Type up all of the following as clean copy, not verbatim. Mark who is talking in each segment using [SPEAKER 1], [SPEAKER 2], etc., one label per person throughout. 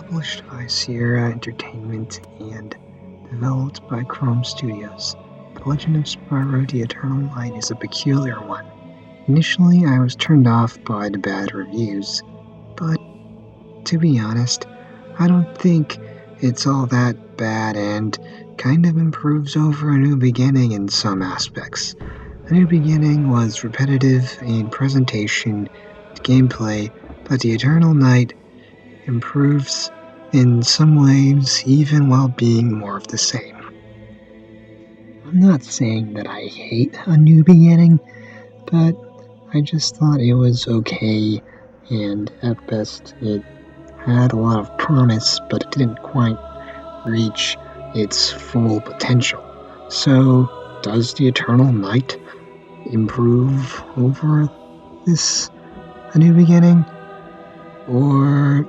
[SPEAKER 1] Published by Sierra Entertainment and developed by Chrome Studios, The Legend of Spyro The Eternal Light is a peculiar one. Initially, I was turned off by the bad reviews, but to be honest, I don't think it's all that bad and kind of improves over A New Beginning in some aspects. A New Beginning was repetitive in presentation and gameplay, but The Eternal Night improves in some ways even while being more of the same. I'm not saying that I hate A New Beginning, but I just thought it was okay, and at best it had a lot of promise, but it didn't quite reach its full potential. So, does The Eternal Night improve over this A New Beginning? Or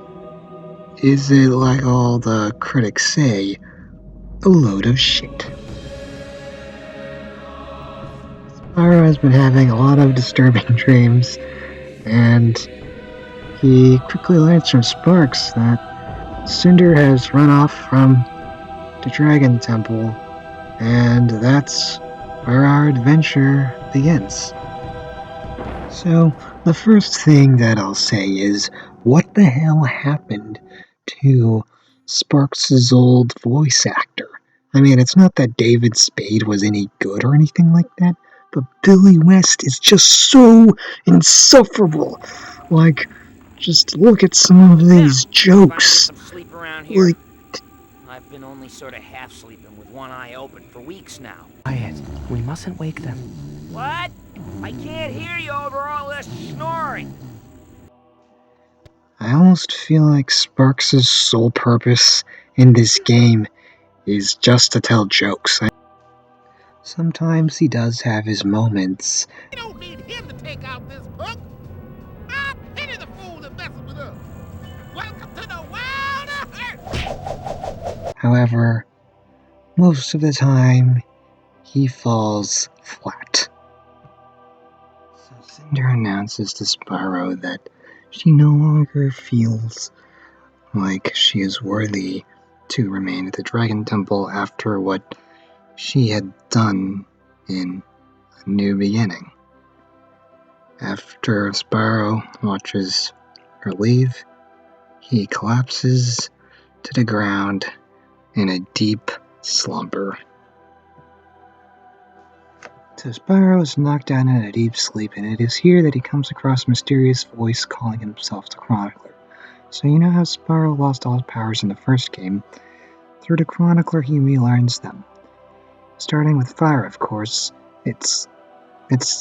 [SPEAKER 1] is it, like all the critics say, a load of shit? Spyro has been having a lot of disturbing dreams, and he quickly learns from Sparks that Cinder has run off from the Dragon Temple, and that's where our adventure begins. So, the first thing that I'll say is, what the hell happened to Sparks' old voice actor? I mean, it's not that David Spade was any good or anything like that, but Billy West is just so insufferable. Like, just look at some of these jokes.
[SPEAKER 2] Finally get some sleep around here.
[SPEAKER 1] Like,
[SPEAKER 2] I've been only sort of half sleeping with one eye open for weeks now.
[SPEAKER 3] Quiet. We mustn't wake them.
[SPEAKER 2] What? I can't hear you over all this snoring.
[SPEAKER 1] I almost feel like Sparks' sole purpose in this game is just to tell jokes. Sometimes he does have his moments.
[SPEAKER 4] We don't need him to take out this book. I pity the fool that messes with us. Welcome to the wild earth.
[SPEAKER 1] However, most of the time, he falls flat. So Cinder announces to Spyro that she no longer feels like she is worthy to remain at the Dragon Temple after what she had done in A New Beginning. After Spyro watches her leave, he collapses to the ground in a deep slumber. So Spyro is knocked down in a deep sleep, and it is here that he comes across a mysterious voice calling himself the Chronicler. So you know how Spyro lost all his powers in the first game? Through the Chronicler he relearns them. Starting with fire, of course, it's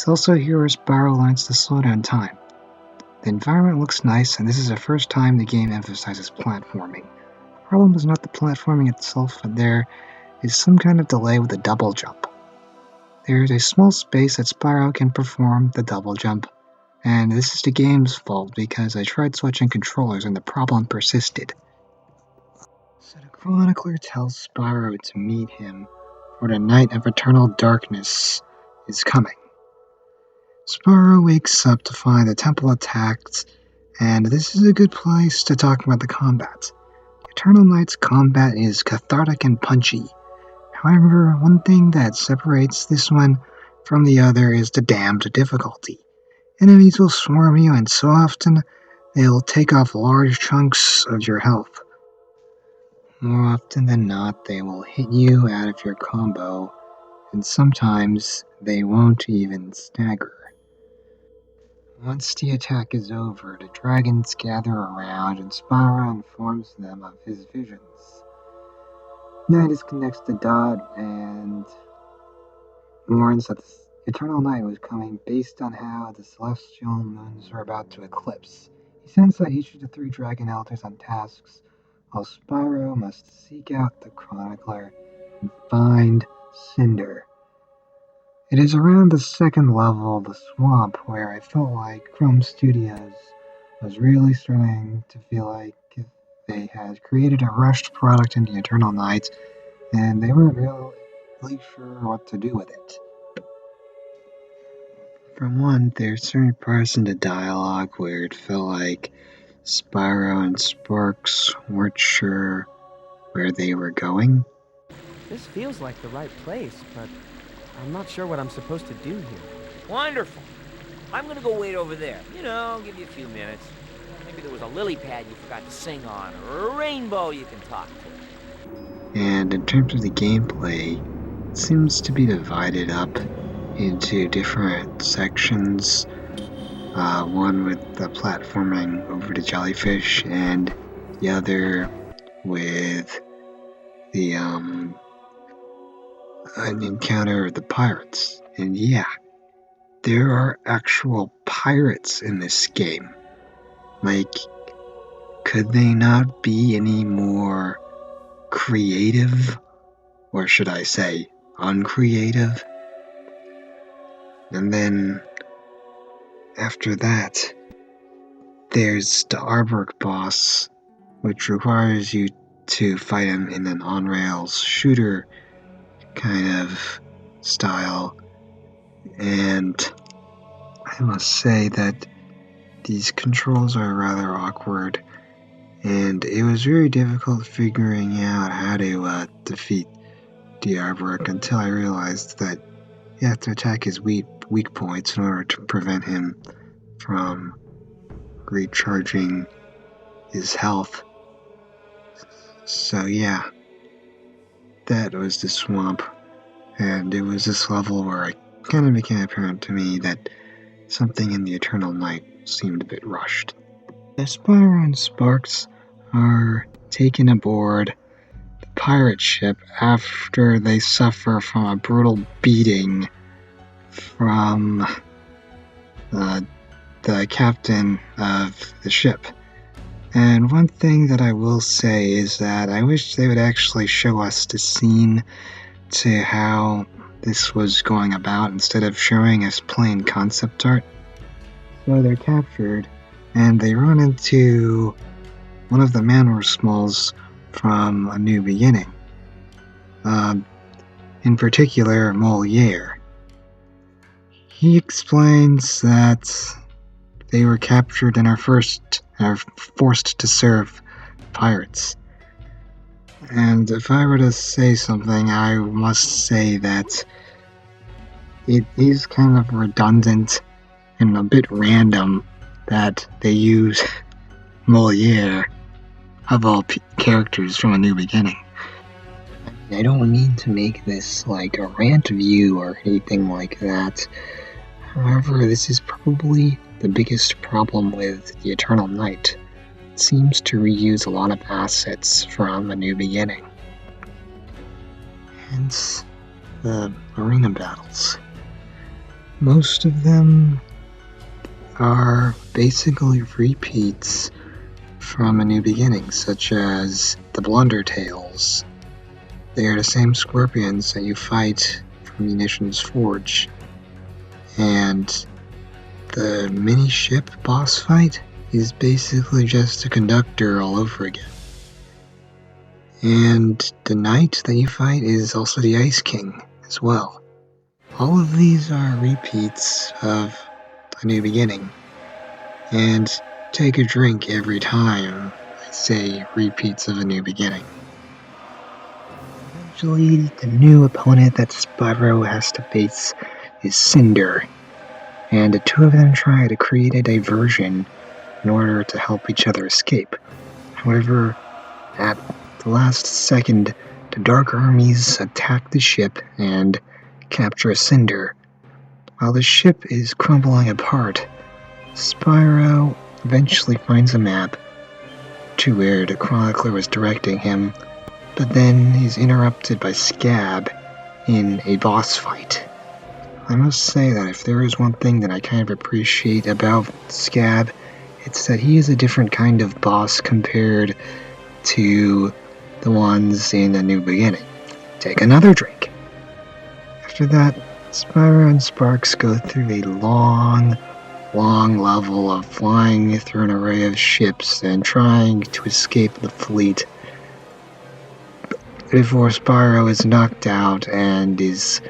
[SPEAKER 1] also here where Spyro learns to slow down time. The environment looks nice, and this is the first time the game emphasizes platforming. The problem is not the platforming itself, but there is some kind of delay with the double jump. There is a small space that Spyro can perform the double jump, and this is the game's fault because I tried switching controllers and the problem persisted. So the Chronicler tells Spyro to meet him, for the night of eternal darkness is coming. Spyro wakes up to find the temple attacked, and this is a good place to talk about the combat. Eternal Night's combat is cathartic and punchy. However, one thing that separates this one from the other is the damned difficulty. Enemies will swarm you, and so often they'll take off large chunks of your health. More often than not, they will hit you out of your combo, and sometimes they won't even stagger. Once the attack is over, the dragons gather around, and Spyro informs them of his visions. Nidus connects the dot and warns that the eternal night was coming based on how the celestial moons were about to eclipse. He sends out each of the 3 dragon elders on tasks, while Spyro must seek out the Chronicler and find Cinder. It is around the second level of the swamp where I felt like Chrome Studios was really starting to feel like they had created a rushed product in the Eternal Night, and they weren't really sure what to do with it. For one, there's certain parts in the dialogue where it felt like Spyro and Sparks weren't sure where they were going.
[SPEAKER 3] This feels like the right place, but I'm not sure what I'm supposed to do here.
[SPEAKER 2] Wonderful. I'm gonna go wait over there. Give you a few minutes. Maybe there was a lily pad you forgot to sing on, or a rainbow you can talk to.
[SPEAKER 1] And in terms of the gameplay, it seems to be divided up into different sections. One with the platforming over the jellyfish, and the other with the an encounter of the pirates. And yeah, there are actual pirates in this game. Like, could they not be any more creative? Or should I say, uncreative? And then, after that, there's the Artwork boss, which requires you to fight him in an on-rails shooter kind of style. And I must say that these controls are rather awkward, and it was very difficult figuring out how to defeat the Artwork until I realized that you have to attack his weak points in order to prevent him from recharging his health. So yeah, that was the swamp, and it was this level where it kind of became apparent to me that something in the Eternal Night seemed a bit rushed. The Spyro and Sparks are taken aboard the pirate ship after they suffer from a brutal beating from the captain of the ship. And one thing that I will say is that I wish they would actually show us the scene to how this was going about instead of showing us plain concept art. So they're captured, and they run into one of the Manor from A New Beginning. In particular, Moliere. He explains that they were captured and are forced to serve pirates. And if I were to say something, I must say that it is kind of redundant and a bit random that they use Moliere, of all characters from A New Beginning. I don't mean to make this like a rant view or anything like that. However, this is probably the biggest problem with the Eternal Night. It seems to reuse a lot of assets from A New Beginning. Hence, the arena battles. Most of them are basically repeats from A New Beginning, such as the Blundertails. They are the same scorpions that you fight from Munitions Forge. And the mini-ship boss fight is basically just a conductor all over again. And the knight that you fight is also the Ice King as well. All of these are repeats of A New Beginning. And take a drink every time I say repeats of A New Beginning. Eventually, the new opponent that Spyro has to face is Cinder, and the two of them try to create a diversion in order to help each other escape. However, at the last second, the Dark Armies attack the ship and capture Cinder. While the ship is crumbling apart, Spyro eventually finds a map to where the Chronicler was directing him, but then he's interrupted by Scab in a boss fight. I must say that if there is one thing that I kind of appreciate about Scab, it's that he is a different kind of boss compared to the ones in A New Beginning. Take another drink. After that, Spyro and Sparks go through a long level of flying through an array of ships and trying to escape the fleet before Spyro is knocked out and is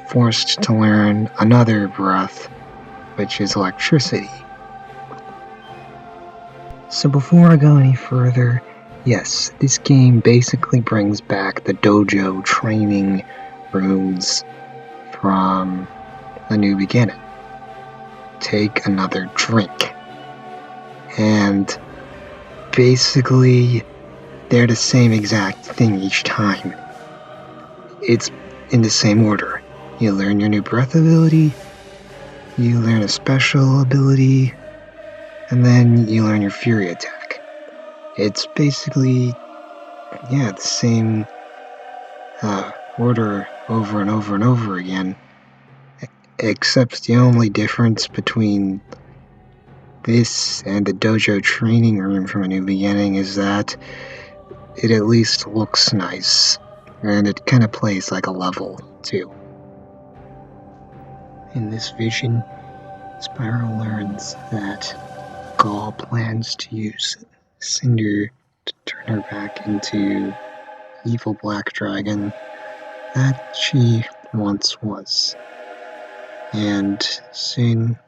[SPEAKER 1] forced to learn another breath, which is electricity. So before I go any further, yes, this game basically brings back the dojo training rooms from A New Beginning. Take another drink. And basically, they're the same exact thing each time. It's in the same order. You learn your new breath ability, you learn a special ability, and then you learn your fury attack. It's basically, the same order over and over and over again, except the only difference between this and the dojo training room from A New Beginning is that it at least looks nice, and it kind of plays like a level, too. In this vision, Spyro learns that Gaul plans to use Cinder to turn her back into evil black dragon that she once was. And soon,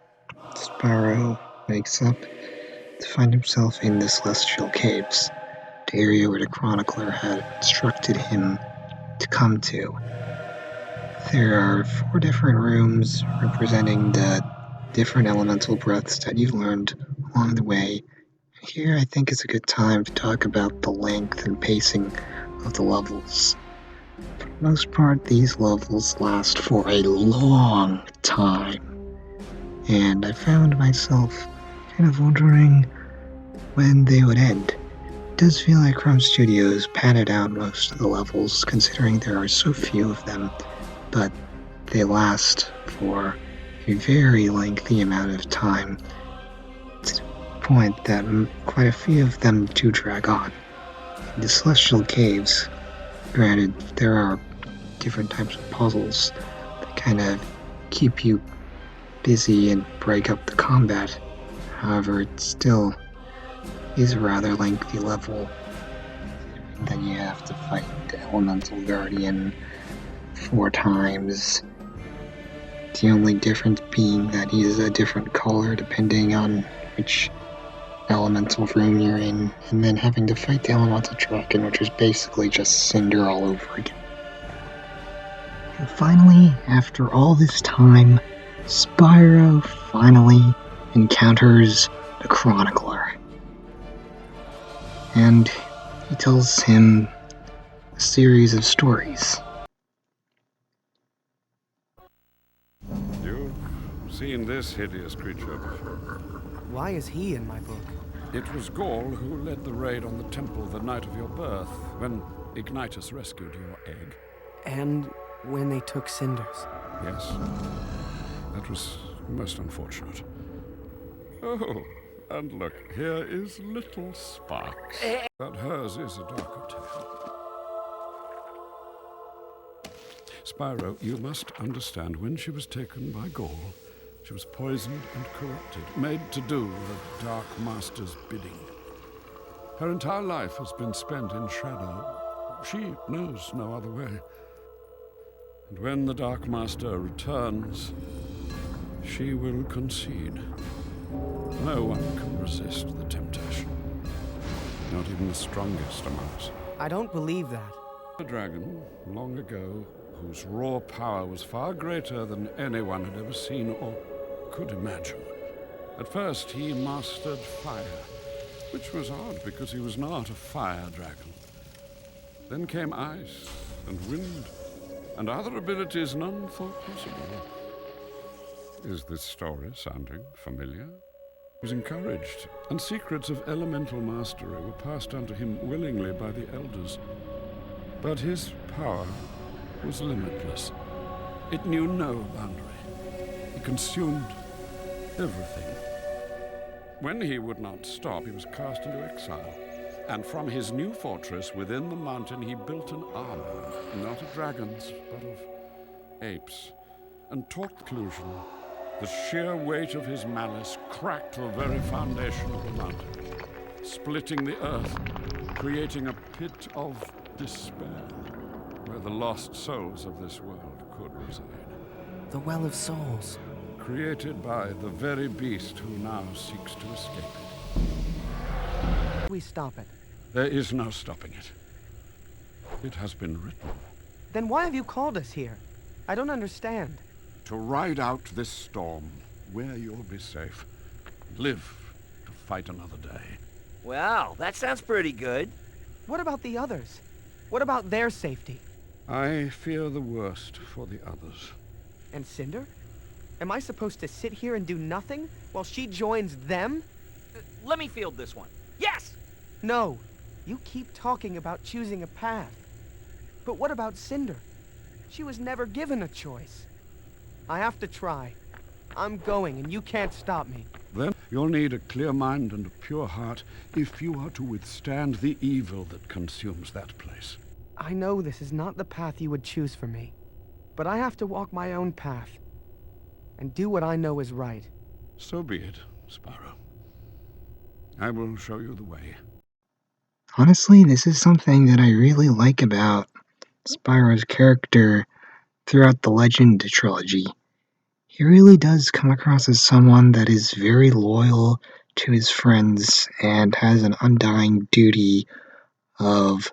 [SPEAKER 1] Spyro wakes up to find himself in the Celestial Caves, the area where the Chronicler had instructed him to come to. There are 4 different rooms representing the different elemental breaths that you learned along the way. Here I think is a good time to talk about the length and pacing of the levels. For the most part, these levels last for a long time, and I found myself kind of wondering when they would end. It does feel like Chrome Studios padded out most of the levels, considering there are so few of them, but they last for a very lengthy amount of time, to the point that quite a few of them do drag on. In the Celestial Caves, granted, there are different types of puzzles that kind of keep you busy and break up the combat. However, it still is a rather lengthy level. Then you have to fight the Elemental Guardian 4 times. The only difference being that he's a different color depending on which elemental room you're in, and then having to fight the Elemental Dragon, which is basically just Cinder all over again. And finally, after all this time, Spyro finally encounters the Chronicler. And he tells him a series of stories.
[SPEAKER 5] You've seen this hideous creature before.
[SPEAKER 3] Why is he in my book?
[SPEAKER 5] It was Gaul who led the raid on the temple the night of your birth, when Ignitus rescued your egg.
[SPEAKER 3] And when they took Cinders.
[SPEAKER 5] Yes, that was most unfortunate. Oh, and look, here is little Sparks. But hers is a darker tale. Spyro, you must understand, when she was taken by Gaul, she was poisoned and corrupted, made to do the Dark Master's bidding. Her entire life has been spent in shadow. She knows no other way. And when the Dark Master returns, she will concede. No one can resist the temptation. Not even the strongest among us.
[SPEAKER 3] I don't believe that.
[SPEAKER 5] A dragon, long ago, whose raw power was far greater than anyone had ever seen or could imagine. At first, he mastered fire, which was odd because he was not a fire dragon. Then came ice and wind, and other abilities none thought possible. Is this story sounding familiar? He was encouraged, and secrets of elemental mastery were passed on to him willingly by the elders. But his power was limitless. It knew no boundary. It consumed everything. When he would not stop, he was cast into exile. And from his new fortress within the mountain, he built an army, not of dragons, but of apes, and taught conclusion. The sheer weight of his malice cracked the very foundation of the mountain, splitting the earth, creating a pit of despair, where the lost souls of this world could reside.
[SPEAKER 3] The Well of Souls.
[SPEAKER 5] Created by the very beast who now seeks to escape it.
[SPEAKER 3] we stop it?
[SPEAKER 5] There is no stopping it. It has been written.
[SPEAKER 3] Then why have you called us here? I don't understand.
[SPEAKER 5] To ride out this storm, where you'll be safe. Live to fight another day.
[SPEAKER 2] Well, that sounds pretty good.
[SPEAKER 3] What about the others? What about their safety?
[SPEAKER 5] I fear the worst for the others.
[SPEAKER 3] And Cinder? Am I supposed to sit here and do nothing while she joins them?
[SPEAKER 2] Let me field this one. Yes!
[SPEAKER 3] No. You keep talking about choosing a path. But what about Cinder? She was never given a choice. I have to try. I'm going, and you can't stop me.
[SPEAKER 5] Then you'll need a clear mind and a pure heart if you are to withstand the evil that consumes that place.
[SPEAKER 3] I know this is not the path you would choose for me, but I have to walk my own path and do what I know is right.
[SPEAKER 5] So be it, Spyro. I will show you the way.
[SPEAKER 1] Honestly, this is something that I really like about Spyro's character throughout the Legend trilogy. He really does come across as someone that is very loyal to his friends and has an undying duty of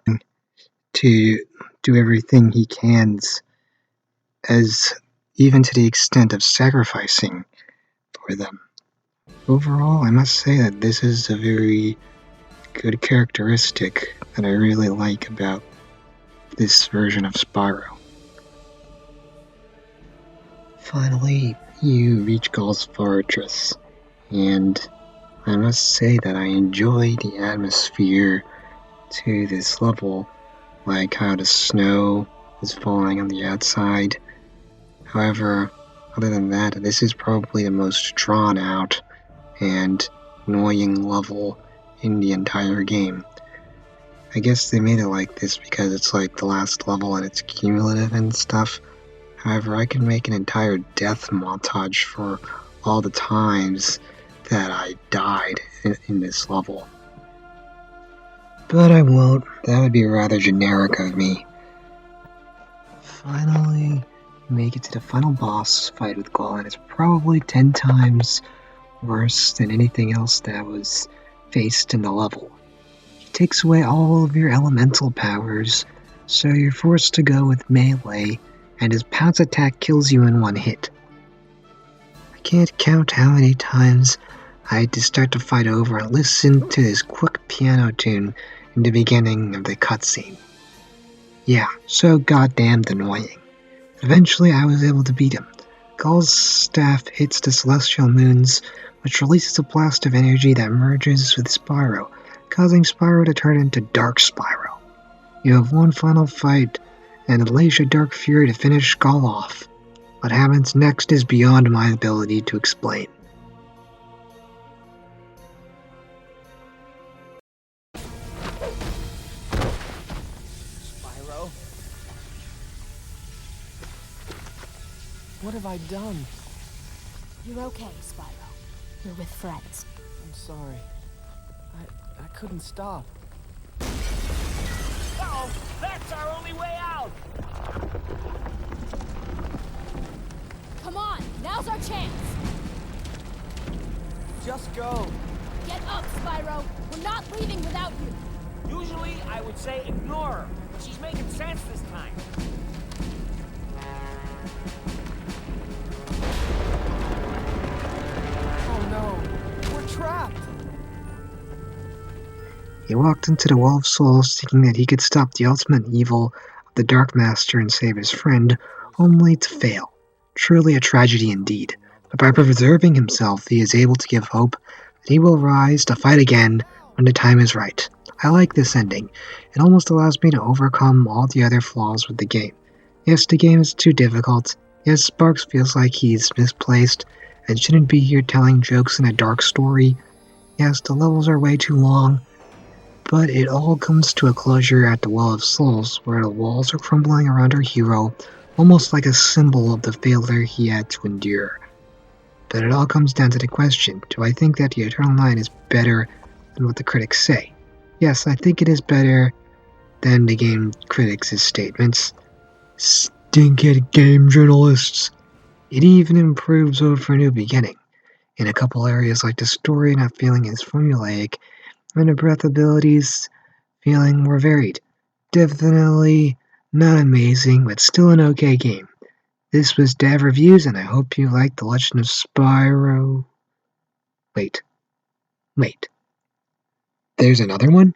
[SPEAKER 1] to do everything he can, as even to the extent of sacrificing for them. Overall, I must say that this is a very good characteristic that I really like about this version of Spyro. Finally, you reach Gall's Fortress, and I must say that I enjoy the atmosphere to this level, like how the snow is falling on the outside. However, other than that, this is probably the most drawn out and annoying level in the entire game. I guess they made it like this because it's like the last level and it's cumulative and stuff. However, I can make an entire death montage for all the times that I died in this level. But I won't. That would be rather generic of me. Finally, make it to the final boss fight with Gall, and it's probably 10 times worse than anything else that was faced in the level. He takes away all of your elemental powers, so you're forced to go with melee, and his pounce attack kills you in one hit. I can't count how many times I had to start the fight over and listen to this quick piano tune in the beginning of the cutscene. Yeah, so goddamn annoying. Eventually I was able to beat him. Gall's staff hits the celestial moons, which releases a blast of energy that merges with Spyro, causing Spyro to turn into Dark Spyro. You have one final fight, and unleash a Dark Fury to finish Gall off. What happens next is beyond my ability to explain.
[SPEAKER 3] Spyro? What have I done?
[SPEAKER 6] You're okay, Spyro. You're with friends.
[SPEAKER 3] I'm sorry. I couldn't stop.
[SPEAKER 2] Uh-oh! That's our only way out!
[SPEAKER 6] Come on, now's our chance!
[SPEAKER 3] Just go.
[SPEAKER 6] Get up, Spyro! We're not leaving without you!
[SPEAKER 2] Usually, I would say ignore her, but she's making sense this time.
[SPEAKER 3] Oh no, we're trapped.
[SPEAKER 1] He walked into the Wall of Souls thinking that he could stop the ultimate evil of the Dark Master and save his friend, only to fail. Truly a tragedy indeed. But by preserving himself, he is able to give hope that he will rise to fight again when the time is right. I like this ending. It almost allows me to overcome all the other flaws with the game. Yes, the game is too difficult. Yes, Sparks feels like he's misplaced and shouldn't be here telling jokes in a dark story. Yes, the levels are way too long. But it all comes to a closure at the Well of Souls, where the walls are crumbling around our hero, almost like a symbol of the failure he had to endure. But it all comes down to the question, do I think that the Eternal Nine is better than what the critics say? Yes, I think it is better than the game critics' statements. Stinkhead game journalists! It even improves over New Beginning, in a couple areas like the story not feeling as formulaic, Under breath abilities, feeling more varied. Definitely not amazing, but still an okay game. This was Dev Reviews, and I hope you liked The Legend of Spyro. Wait. There's another one?